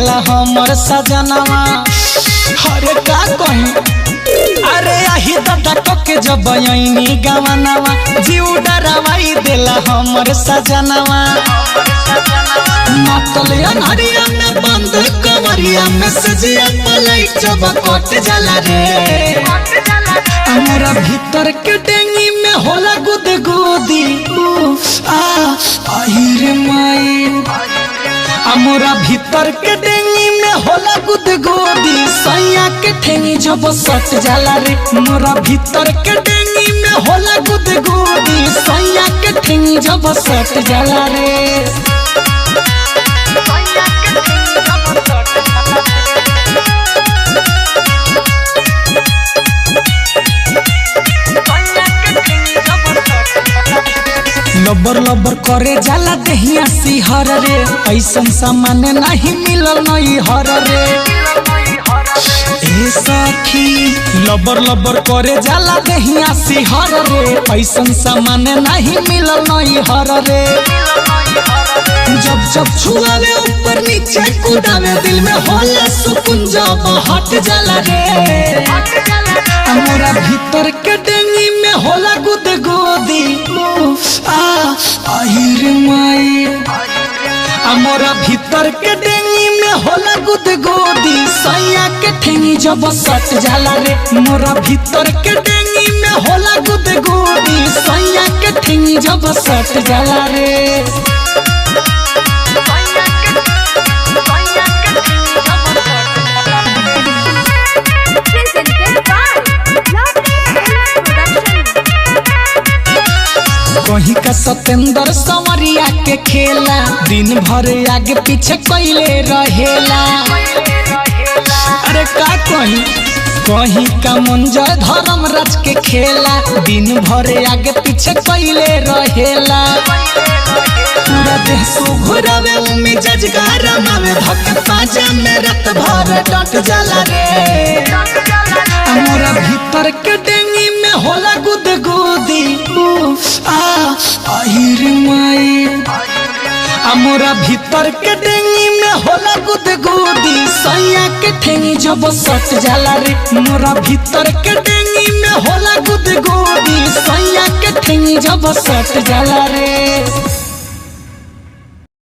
देला हमर सजनवा। अरे का कहीं अरे आही दादा के जब आईनी गवनवा जीव डरावाई देला हमर सजनवा। मतल अनहरिया में बंद कमरिया में सजिया पलाई जब कट जाला रे। हमरा भीतर के डेंगी में होला गुदगुदी आहिर माई। हमरा भीतर के डेंगी में होला गुदगुदी सैया के ठेंगी जब सट जाला रे। मोरा भीतर के डेंगी में होला गुदगुदी सैया के ठेंगी जब सट जाला रे। लबर लबर करे जाला देहिया सिहर रे। ऐसन सामान नहीं मिलल नहीं हर रे। ए सखी लबर लबर करे जाला देहिया सिहर रे। ऐसन सामान नहीं मिलल नहीं हर रे। जब जब छुआवे ऊपर नीचे कुदावे दिल में होला सुकून जब हट जाला रे। हमरा भीतर के डेंगी में होला गुदगुदी आहिर माई। हमरा भीतर के डेंगी में होला गुदगुदी सैया के ठेंगी जब सट जाला रे। मोरा भीतर के डेंगी में होला गुदगुदी सैया के ठेंगी जब सट जाला रे। कहीं का सतेंद्र संवरिया के खेला दिन भर आगे पीछे कैले रहेला। अरे का कहीं का मंजर धर्मराज के खेला दिन भर आगे पीछे कैले रहेला। पूरा देह सुघुरावे मिजाज गरमावे धक पाजा में रात भर डट जाला रे। हमरा भीतर के डेंगी में होला गुदगुदी आहिर माई। हमरा भीतर के डेंगी में होला गुदगुदी सैया के ठेंगी जब सट जाला रे। मोरा भीतर के डेंगी में होला गुदगुदी सैया के ठेंगी जब सट जाला रे।